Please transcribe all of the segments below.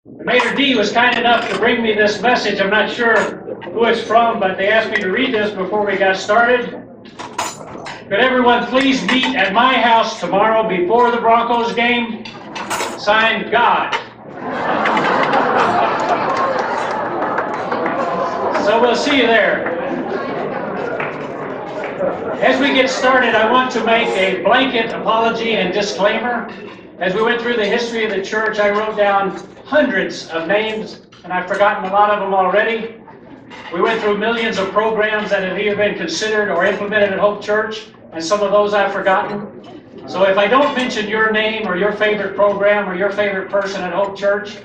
Mayor D was kind enough to bring me this message. I'm not sure who it's from, but they asked me to read this before we got started. Could everyone please meet at my house tomorrow before the Broncos game? Signed, God. So we'll see you there. As we get started, I want to make a blanket apology and disclaimer. As we went through the history of the church, I wrote down hundreds of names, and I've forgotten a lot of them already. We went through millions of programs that have either been considered or implemented at Hope Church, and some of those I've forgotten. So if I don't mention your name or your favorite program or your favorite person at Hope Church,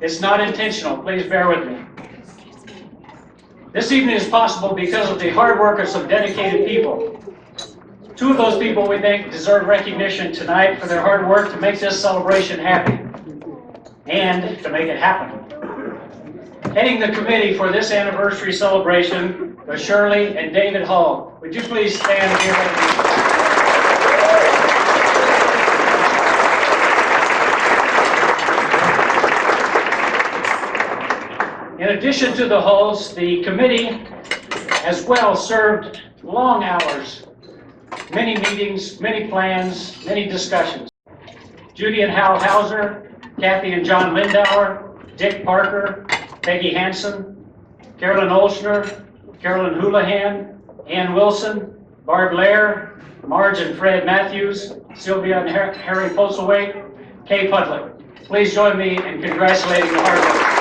it's not intentional. Please bear with me. This evening is possible because of the hard work of some dedicated people. Two of those people we think deserve recognition tonight for their hard work to make this celebration happy and to make it happen. Heading the committee for this anniversary celebration was Shirley and David Hall. Would you please stand here? In addition to the Halls, the committee as well served long hours, many meetings, many plans, many discussions. Judy and Hal Hauser, Kathy and John Lindauer, Dick Parker, Peggy Hansen, Carolyn Olshner, Carolyn Houlihan, Ann Wilson, Barb Lair, Marge and Fred Matthews, Sylvia and Harry Postlethwaite, Kay Pudlick. Please join me in congratulating the hard work.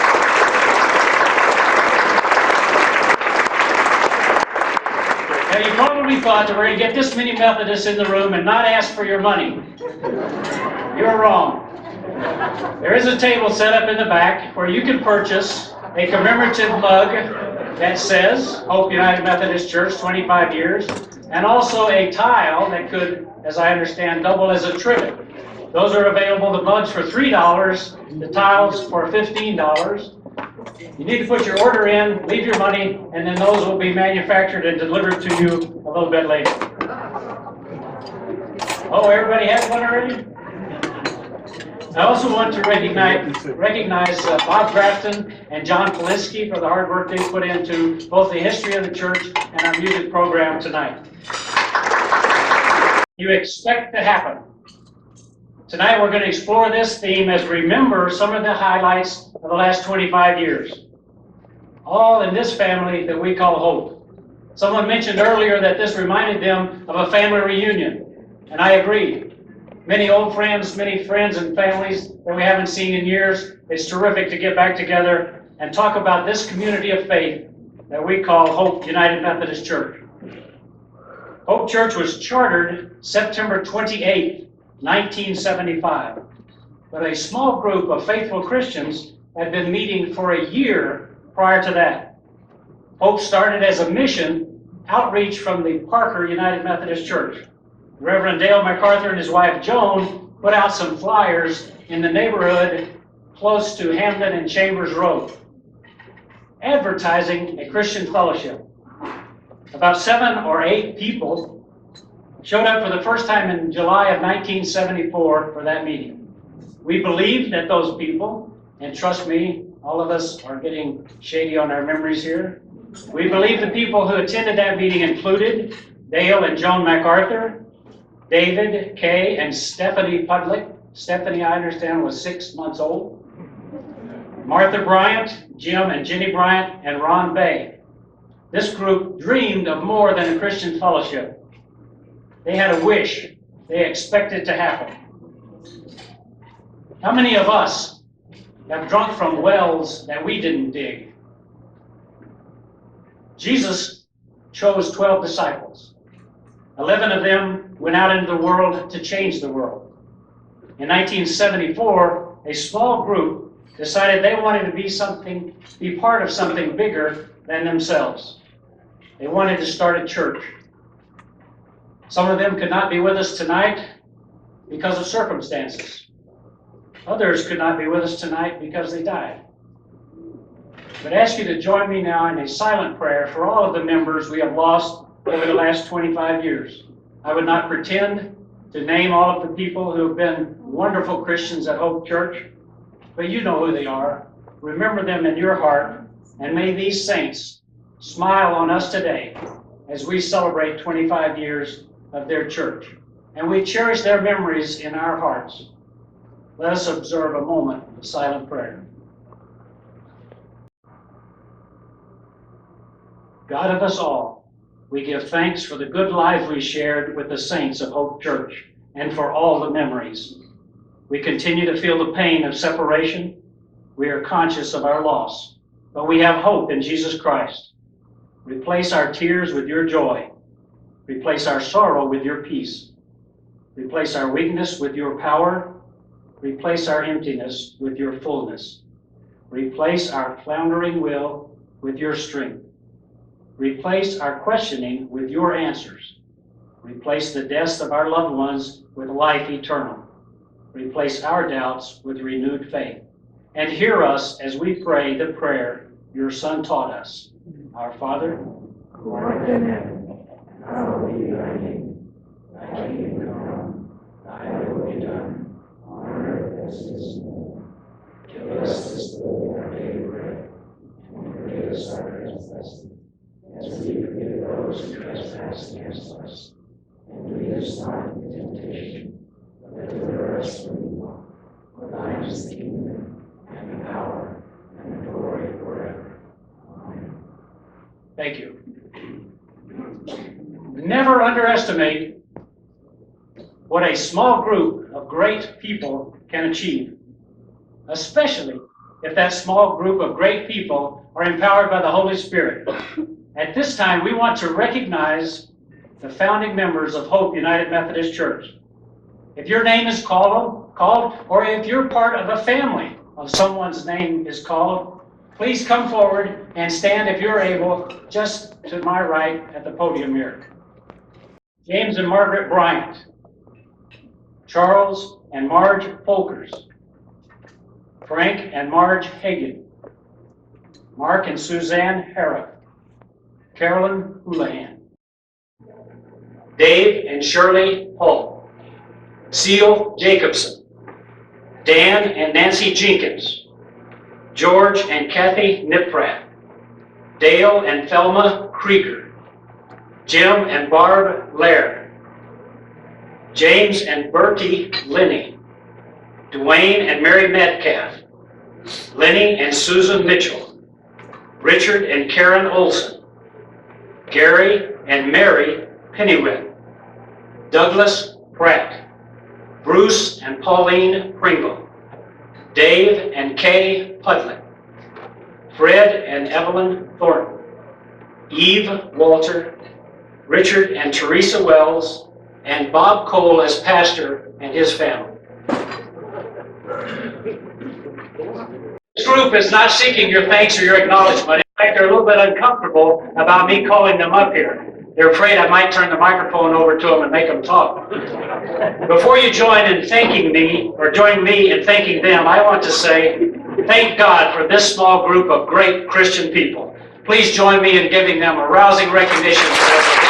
Now, you probably thought that we're going to get this many Methodists in the room and not ask for your money. You're wrong. There is a table set up in the back where you can purchase a commemorative mug that says Hope United Methodist Church 25 years, and also a tile that could, as I understand, double as a trivet. Those are available, the mugs for $3, the tiles for $15. You need to put your order in, leave your money, and then those will be manufactured and delivered to you a little bit later. Oh, everybody has one already? I also want to recognize Bob Grafton and John Polinski for the hard work they put into both the history of the church and our music program tonight. You expect to happen. Tonight we're going to explore this theme as we remember some of the highlights of the last 25 years. All in this family that we call Hope. Someone mentioned earlier that this reminded them of a family reunion, and I agree. Many old friends, many friends and families that we haven't seen in years. It's terrific to get back together and talk about this community of faith that we call Hope United Methodist Church. Hope Church was chartered September 28, 1975, but a small group of faithful Christians had been meeting for a year prior to that. Hope started as a mission outreach from the Parker United Methodist Church. Reverend Dale MacArthur and his wife Joan put out some flyers in the neighborhood close to Hamden and Chambers Road, advertising a Christian fellowship. About 7 or 8 people showed up for the first time in July of 1974 for that meeting. We believed that those people, and trust me, all of us are getting shady on our memories here. We believe the people who attended that meeting included Dale and Joan MacArthur, David, Kay, and Stephanie Pudlick. Stephanie, I understand, was 6 months old. Martha Bryant, Jim and Jenny Bryant, and Ron Bay. This group dreamed of more than a Christian fellowship. They had a wish. They expected to happen. How many of us have drunk from wells that we didn't dig? Jesus chose 12 disciples. 11 of them went out into the world to change the world. In 1974, a small group decided they wanted to be part of something bigger than themselves. They wanted to start a church. Some of them could not be with us tonight because of circumstances. Others could not be with us tonight because they died. But I ask you to join me now in a silent prayer for all of the members we have lost over the last 25 years. I would not pretend to name all of the people who have been wonderful Christians at Hope Church. but you know who they are. Remember them in your heart, and may these saints smile on us today as we celebrate 25 years of their church, and we cherish their memories in our hearts. Let us observe a moment of silent prayer. God of us all, we give thanks for the good life we shared with the saints of Hope Church and for all the memories. We continue to feel the pain of separation. We are conscious of our loss, but we have hope in Jesus Christ. Replace our tears with your joy. Replace our sorrow with your peace. Replace our weakness with your power. Replace our emptiness with your fullness. Replace our floundering will with your strength. Replace our questioning with your answers. Replace the deaths of our loved ones with life eternal. Replace our doubts with renewed faith. And hear us as we pray the prayer your Son taught us. Our Father, who art in heaven, hallowed be thy name. Thy kingdom come, thy will be done, on earth as it is in heaven. Give us this day our daily bread, and forgive us our trespasses, as we forgive those who trespass against us. And lead us not into temptation, but deliver us from evil. For thine is the kingdom, and the power, and the glory forever. Amen. thank you. Never underestimate what a small group of great people can achieve, especially if that small group of great people are empowered by the Holy Spirit. At this time, we want to recognize the founding members of Hope United Methodist Church. If your name is called, or if you're part of a family of someone's name is called, please come forward and stand if you're able, just to my right at the podium here. James and Margaret Bryant, Charles and Marge Folkers, Frank and Marge Hagan, Mark and Suzanne Harrop, Carolyn Houlihan, Dave and Shirley Hull, Seal Jacobson, Dan and Nancy Jenkins, George and Kathy Niprat, Dale and Thelma Krieger, Jim and Barb Laird, James and Bertie Linney, Dwayne and Mary Metcalf, Lenny and Susan Mitchell, Richard and Karen Olson, Gary and Mary Pennywith, Douglas Pratt, Bruce and Pauline Pringle, Dave and Kay Pudlett, Fred and Evelyn Thornton, Eve Walter, Richard and Teresa Wells, and Bob Cole as pastor and his family. This group is not seeking your thanks or your acknowledgement. In fact, they're a little bit uncomfortable about me calling them up here. They're afraid I might turn the microphone over to them and make them talk. Before you join in thanking me, or join me in thanking them, I want to say, thank God for this small group of great Christian people. Please join me in giving them a rousing recognition for their.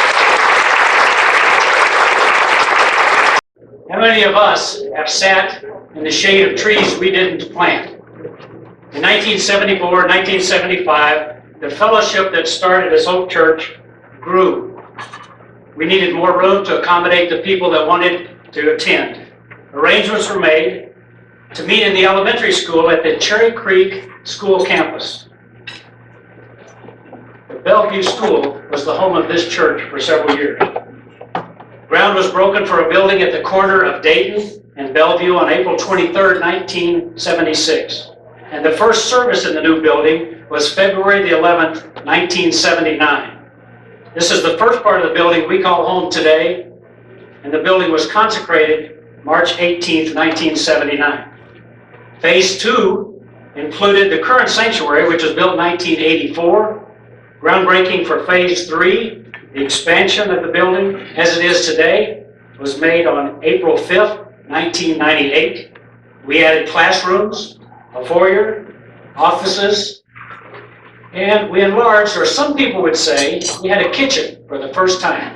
How many of us have sat in the shade of trees we didn't plant? In 1974, 1975, the fellowship that started as Hope Church grew. We needed more room to accommodate the people that wanted to attend. Arrangements were made to meet in the elementary school at the Cherry Creek School campus. The Bellevue School was the home of this church for several years. Ground was broken for a building at the corner of Dayton and Bellevue on April 23, 1976. And the first service in the new building was February the 11th, 1979. This is the first part of the building we call home today, and the building was consecrated March 18, 1979. Phase 2 included the current sanctuary, which was built in 1984. Groundbreaking for Phase 3, the expansion of the building as it is today, was made on April 5th, 1998. We added classrooms, a foyer, offices, and we enlarged, or some people would say, we had a kitchen for the first time.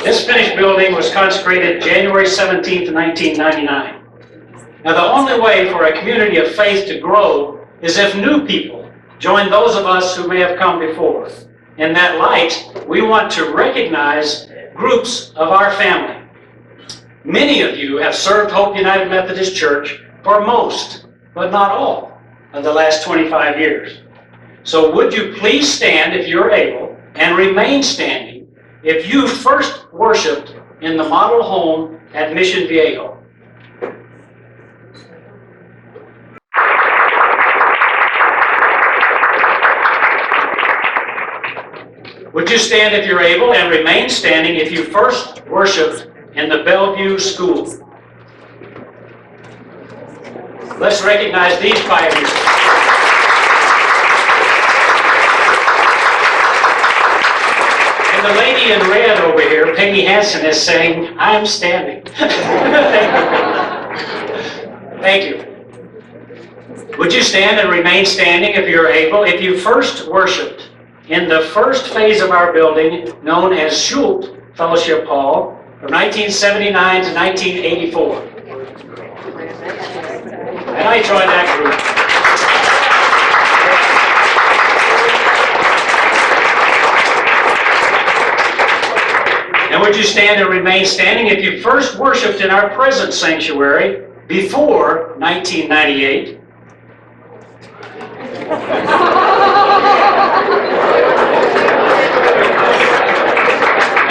This finished Tonight's building was consecrated January 17th, 1999. Now, the only way for a community of faith to grow is if new people join those of us who may have come before. In that light, we want to recognize groups of our family. Many of you have served Hope United Methodist Church for most, but not all, of the last 25 years. So would you please stand if you're able, and remain standing if you first worshiped in the model home at Mission Viejo. Would you stand if you're able, and remain standing if you first worshiped in the Bellevue School? Let's recognize these pioneers. And the lady in red over here, Peggy Hansen, is saying, I'm standing. Thank you. Would you stand and remain standing if you're able, if you first worshiped in the first phase of our building, known as Schult Fellowship Hall, from 1979 to 1984. And I joined that group. And would you stand and remain standing if you first worshiped in our present sanctuary before 1998?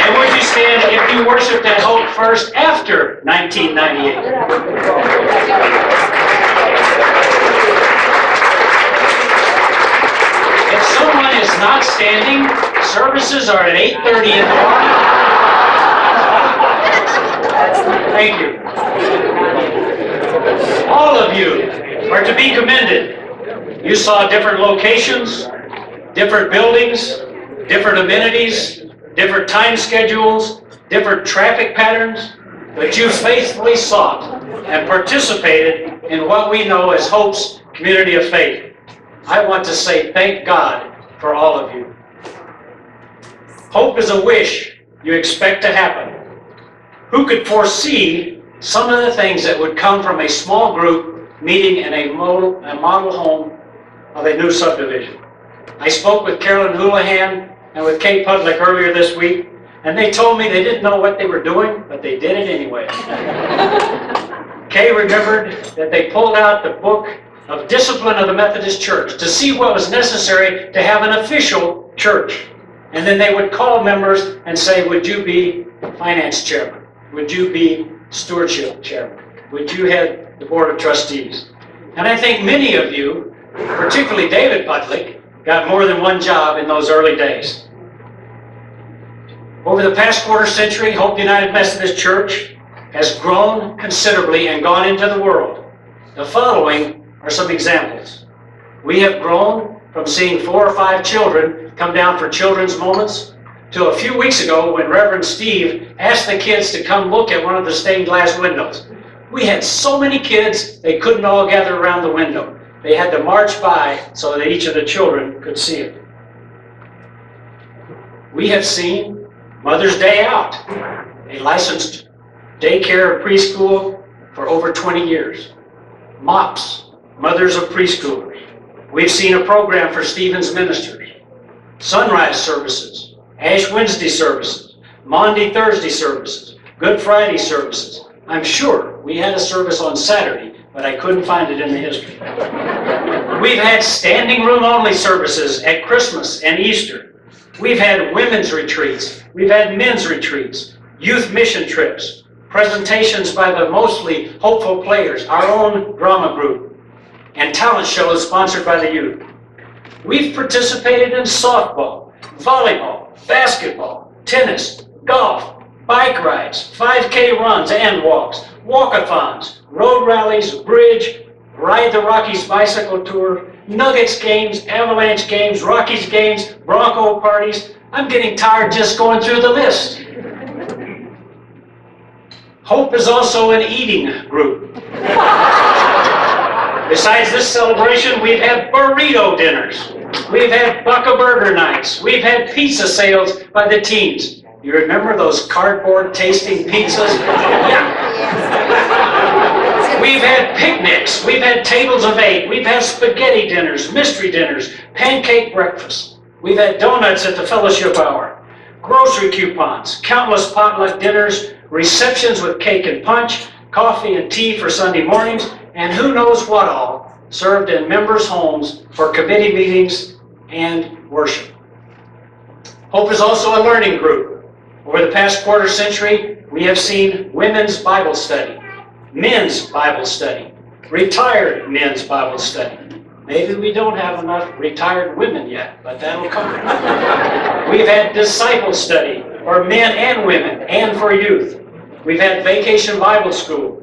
And would you stand if you worshiped at Hope first after 1998? If someone is not standing, services are at 8:30 in the morning. Thank you. All of you are to be commended. You saw different locations, different buildings, different amenities, different time schedules, different traffic patterns, but you faithfully sought and participated in what we know as Hope's community of faith. I want to say thank God for all of you. Hope is a wish you expect to happen. Who could foresee some of the things that would come from a small group meeting in a model home of a new subdivision? I spoke with Carolyn Houlihan and with Kate Pudlick earlier this week, and they told me they didn't know what they were doing, but they did it anyway. Kay remembered that they pulled out the book of discipline of the Methodist Church to see what was necessary to have an official church. And then they would call members and say, would you be finance chairman? Would you be stewardship chairman? Would you head the board of trustees? And I think many of you, particularly David Pudlick, got more than one job in those early days. Over the past quarter century, Hope United Methodist Church has grown considerably and gone into the world. The following are some examples. We have grown from seeing 4 or 5 children come down for children's moments to a few weeks ago when Reverend Steve asked the kids to come look at one of the stained glass windows. We had so many kids, they couldn't all gather around the window. They had to march by so that each of the children could see it. We have seen Mother's Day Out, a licensed daycare and preschool for over 20 years. MOPS, Mothers of Preschoolers. We've seen a program for Stevens Ministers. Sunrise services, Ash Wednesday services, Maundy Thursday services, Good Friday services. I'm sure we had a service on Saturday, but I couldn't find it in the history. We've had standing room only services at Christmas and Easter. We've had women's retreats. We've had men's retreats, youth mission trips, presentations by the mostly hopeful players, our own drama group, and talent shows sponsored by the youth. We've participated in softball, volleyball, basketball, tennis, golf, bike rides, 5K runs and walks, walkathons, road rallies, bridge, Ride the Rockies bicycle tour, Nuggets games, Avalanche games, Rockies games, Bronco parties. I'm getting tired just going through the list. Hope is also an eating group. Besides this celebration, we've had burrito dinners. We've had Buck-a-Burger nights. We've had pizza sales by the teens. You remember those cardboard tasting pizzas? Yeah. We've had picnics, we've had tables of 8, we've had spaghetti dinners, mystery dinners, pancake breakfasts. We've had donuts at the fellowship hour, grocery coupons, countless potluck dinners, receptions with cake and punch, coffee and tea for Sunday mornings, and who knows what all served in members' homes for committee meetings and worship. Hope is also a learning group. Over the past quarter century, we have seen women's Bible study, men's Bible study, retired men's Bible study. Maybe we don't have enough retired women yet, but that'll come. We've had disciple study for men and women and for youth. We've had vacation Bible school,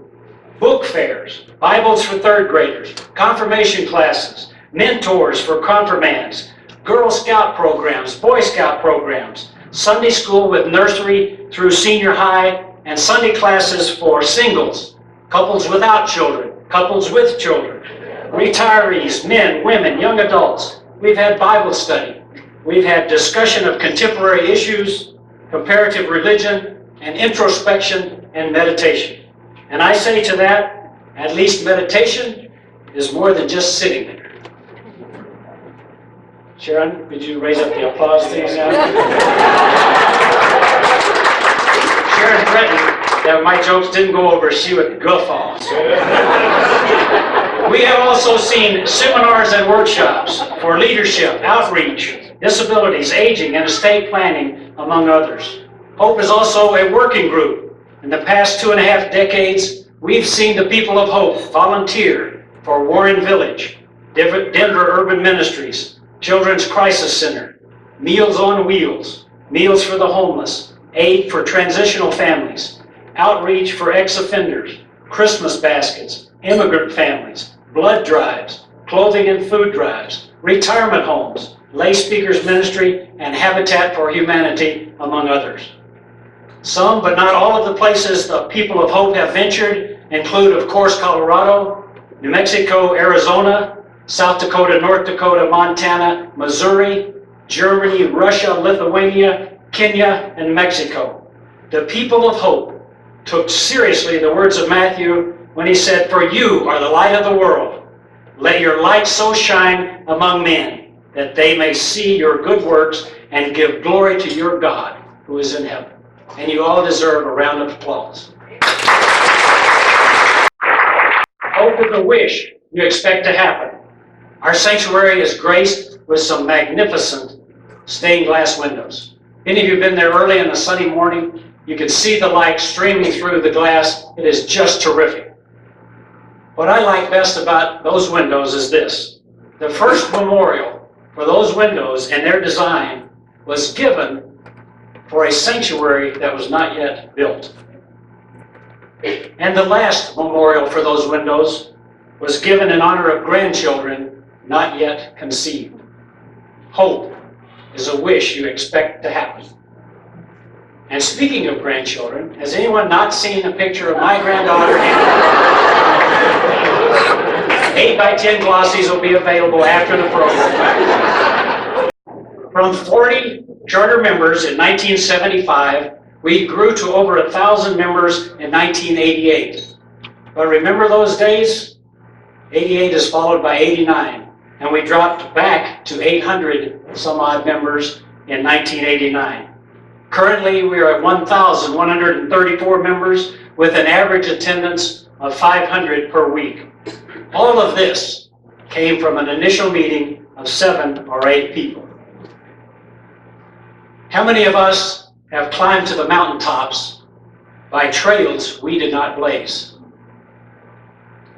book fairs, Bibles for third graders, confirmation classes, mentors for confirmands, Girl Scout programs, Boy Scout programs, Sunday school with nursery through senior high, and Sunday classes for singles, couples without children, couples with children, retirees, men, women, young adults. We've had Bible study. We've had discussion of contemporary issues, comparative religion, and introspection and meditation. And I say to that, at least meditation is more than just sitting there. Sharon, could you raise up the applause things now? Sharon threatened that my jokes didn't go over, she would guffaw. We have also seen seminars and workshops for leadership, outreach, disabilities, aging, and estate planning, among others. Hope is also a working group. In the past 2.5 decades, we've seen the people of Hope volunteer for Warren Village, Denver Urban Ministries, Children's Crisis Center, Meals on Wheels, Meals for the Homeless, Aid for Transitional Families, Outreach for Ex-Offenders, Christmas Baskets, Immigrant Families, Blood Drives, Clothing and Food Drives, Retirement Homes, Lay Speakers Ministry, and Habitat for Humanity, among others. Some, but not all of the places the people of Hope have ventured include, of course, Colorado, New Mexico, Arizona, South Dakota, North Dakota, Montana, Missouri, Germany, Russia, Lithuania, Kenya, and Mexico. The people of Hope took seriously the words of Matthew when he said, "For you are the light of the world. Let your light so shine among men that they may see your good works and give glory to your God who is in heaven." And you all deserve a round of applause. Hope is a wish you expect to happen. Our sanctuary is graced with some magnificent stained glass windows. Any of you have been there early in a sunny morning? You can see the light streaming through the glass. It is just terrific. What I like best about those windows is this. The first memorial for those windows and their design was given for a sanctuary that was not yet built. And the last memorial for those windows was given in honor of grandchildren not yet conceived. Hope is a wish you expect to happen. And speaking of grandchildren, has anyone not seen a picture of my granddaughter? 8x10 glossies will be available after the program. From 40 charter members in 1975, we grew to over 1,000 members in 1988. But remember those days? 88 is followed by 89. And we dropped back to 800 some odd members in 1989. Currently, we are at 1,134 members with an average attendance of 500 per week. All of this came from an initial meeting of 7 or 8 people. How many of us have climbed to the mountaintops by trails we did not blaze?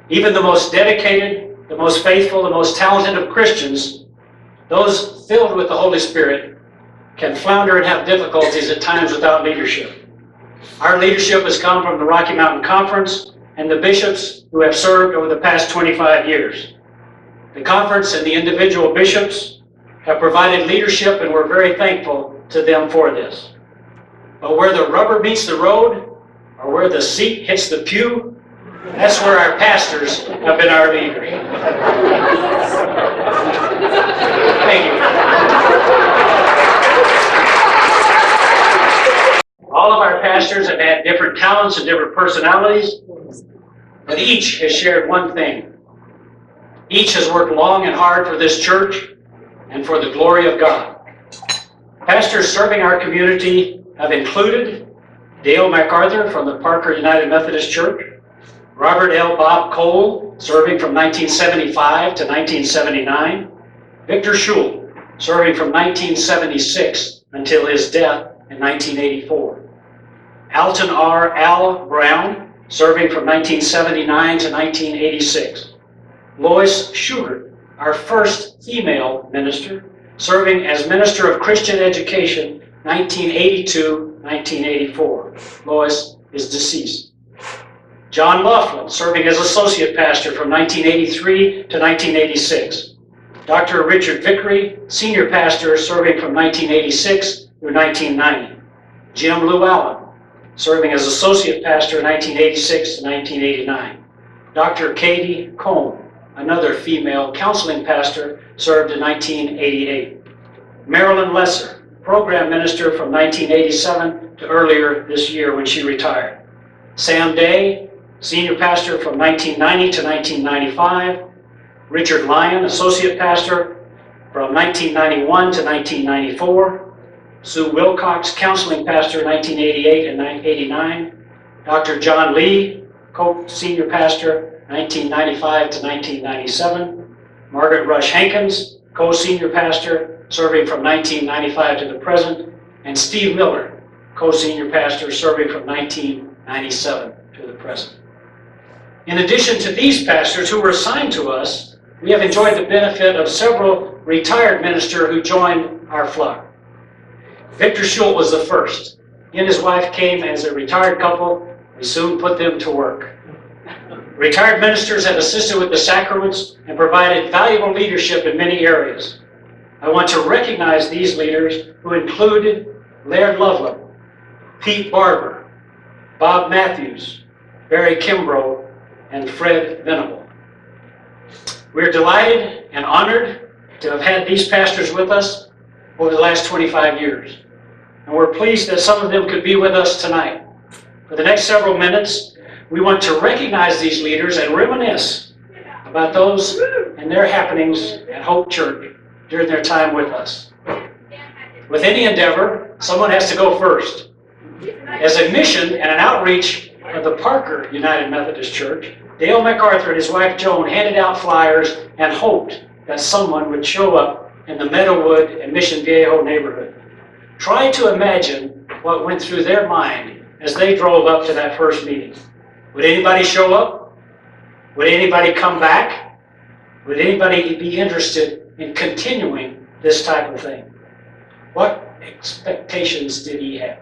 Even the most dedicated, the most faithful, the most talented of Christians, those filled with the Holy Spirit, can flounder and have difficulties at times without leadership. Our leadership has come from the Rocky Mountain Conference and the bishops who have served over the past 25 years. The conference and the individual bishops have provided leadership, and we're very thankful to them for this. But where the rubber meets the road, or where the seat hits the pew, that's where our pastors have been our leaders. Thank you. our pastors have had different talents and different personalities, but each has shared one thing. Each has worked long and hard for this church and for the glory of God. Pastors serving our community have included Dale MacArthur from the Parker United Methodist Church, Robert L. Bob Cole, serving from 1975 to 1979, Victor Schul, serving from 1976 until his death in 1984, Alton R. Al Brown, serving from 1979 to 1986, Lois Schugert, our first female minister, serving as Minister of Christian Education 1982-1984. Lois is deceased. John Laughlin, serving as Associate Pastor from 1983 to 1986. Dr. Richard Vickery, Senior Pastor, serving from 1986 through 1990. Jim Llewellyn, serving as Associate Pastor 1986 to 1989. Dr. Katie Cohn, another female counseling pastor, served in 1988. Marilyn Lesser, Program Minister from 1987 to earlier this year when she retired. Sam Day, Senior Pastor from 1990 to 1995. Richard Lyon, Associate Pastor from 1991 to 1994. Sue Wilcox, Counseling Pastor 1988 and 1989. Dr. John Lee, Co-Senior Pastor 1995 to 1997. Margaret Rush Hankins, Co-Senior Pastor, serving from 1995 to the present. And Steve Miller, Co-Senior Pastor, serving from 1997 to the present. In addition to these pastors who were assigned to us, we have enjoyed the benefit of several retired ministers who joined our flock. Victor Schult was the first. He and his wife came as a retired couple. We soon put them to work. Retired ministers have assisted with the sacraments and provided valuable leadership in many areas. I want to recognize these leaders who included Laird Loveland, Pete Barber, Bob Matthews, Barry Kimbrough, and Fred Venable. We're delighted and honored to have had these pastors with us over the last 25 years. And we're pleased that some of them could be with us tonight. For the next several minutes, we want to recognize these leaders and reminisce about those and their happenings at Hope Church during their time with us. With any endeavor, someone has to go first. As a mission and an outreach of the Parker United Methodist Church, Dale MacArthur and his wife Joan handed out flyers and hoped that someone would show up in the Meadowood and Mission Viejo neighborhood. Try to imagine what went through their mind as they drove up to that first meeting. Would anybody show up? Would anybody come back? Would anybody be interested in continuing this type of thing? What expectations did he have?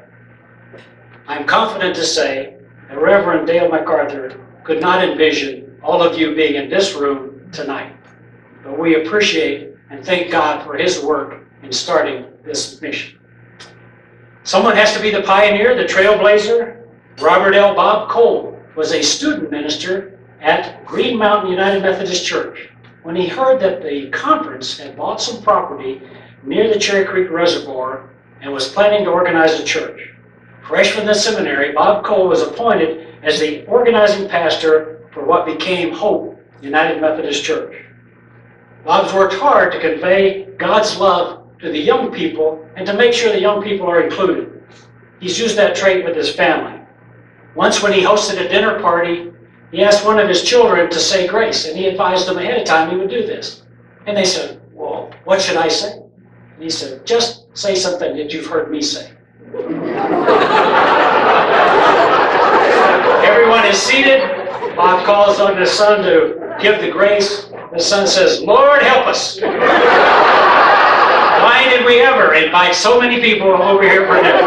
I'm confident to say that Reverend Dale MacArthur could not envision all of you being in this room tonight. But we appreciate and thank God for his work in starting this mission. Someone has to be the pioneer, the trailblazer. Robert L. Bob Cole was a student minister at Green Mountain United Methodist Church when he heard that the conference had bought some property near the Cherry Creek Reservoir and was planning to organize a church. Fresh from the seminary, Bob Cole was appointed as the organizing pastor for what became Hope United Methodist Church. Bob's worked hard to convey God's love to the young people and to make sure the young people are included. He's used that trait with his family. Once when he hosted a dinner party, he asked one of his children to say grace, and he advised them ahead of time he would do this. And they said, well, what should I say? And he said, just say something that you've heard me say. Everyone is seated. Bob calls on his son to give the grace. The son says, Lord, help us. Why did we ever invite so many people over here for dinner?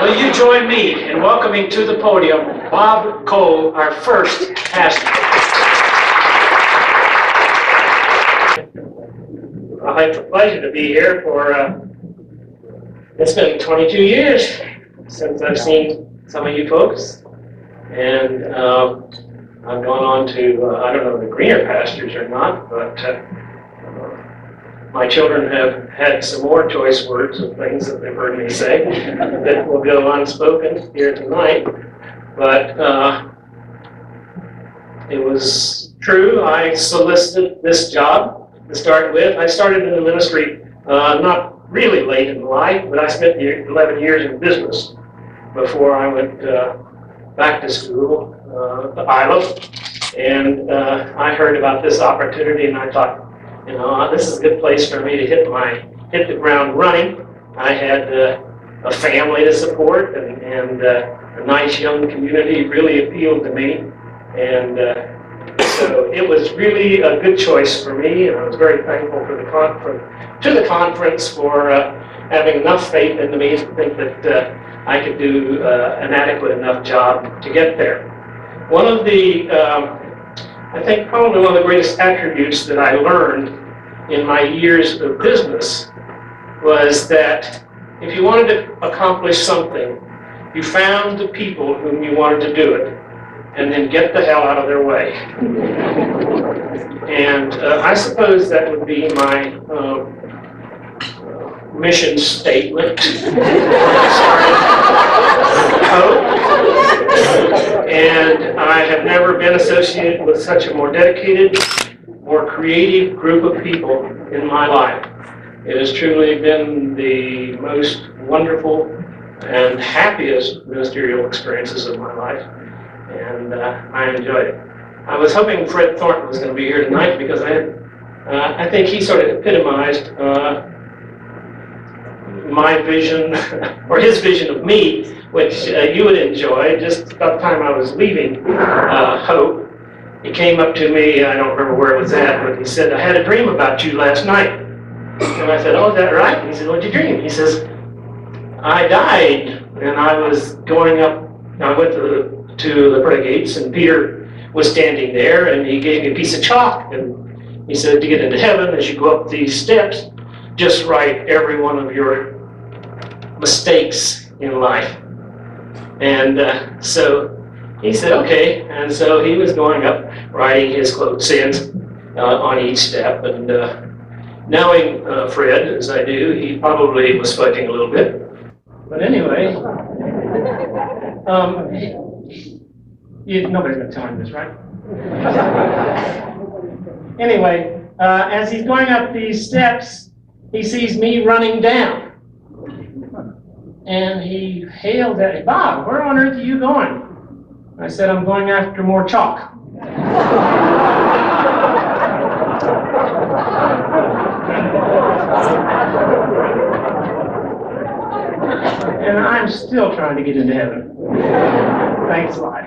Will you join me in welcoming to the podium Bob Cole, our first pastor? I have the pleasure to be here for, it's been 22 years since I've seen some of you folks. And I've gone on to, I don't know if the greener pastures or not, but My children have had some more choice words of things that they've heard me say that will go unspoken here tonight. But it was true. I solicited this job to start with. I started in the ministry not really late in life, but I spent 11 years in business before I went back to school, to Iowa. And I heard about this opportunity, and I thought, you know, this is a good place for me to hit the ground running. I had a family to support, and a nice young community really appealed to me. And so it was really a good choice for me, and I was very thankful to the conference for having enough faith in me to think that I could do an adequate enough job to get there. One of the, I think probably one of the greatest attributes that I learned in my years of business was that if you wanted to accomplish something, you found the people whom you wanted to do it, and then get the hell out of their way. And I suppose that would be my mission statement. And I have never been associated with such a more dedicated, more creative group of people in my life. It has truly been the most wonderful and happiest ministerial experiences of my life, and I enjoyed it. I was hoping Fred Thornton was going to be here tonight because I think he sort of epitomized my vision, or his vision of me, which you would enjoy. Just about the time I was leaving Hope, he came up to me, I don't remember where it was at, but he said, "I had a dream about you last night." And I said, "Oh, is that right?" And he said, "What'd you dream?" He says, "I died, and I was going up, I went to the pearly gates, and Peter was standing there, and he gave me a piece of chalk, and he said, to get into heaven, as you go up these steps, just write every one of your mistakes in life." And so he said, okay. And so he was going up, writing his quote sins on each step. And knowing Fred, as I do, he probably was fudging a little bit. But anyway, nobody's going to tell him this, right? Anyway, as he's going up these steps, he sees me running down. And he hailed at me, "Bob, where on earth are you going?" I said, "I'm going after more chalk." And I'm still trying to get into heaven. Thanks a lot.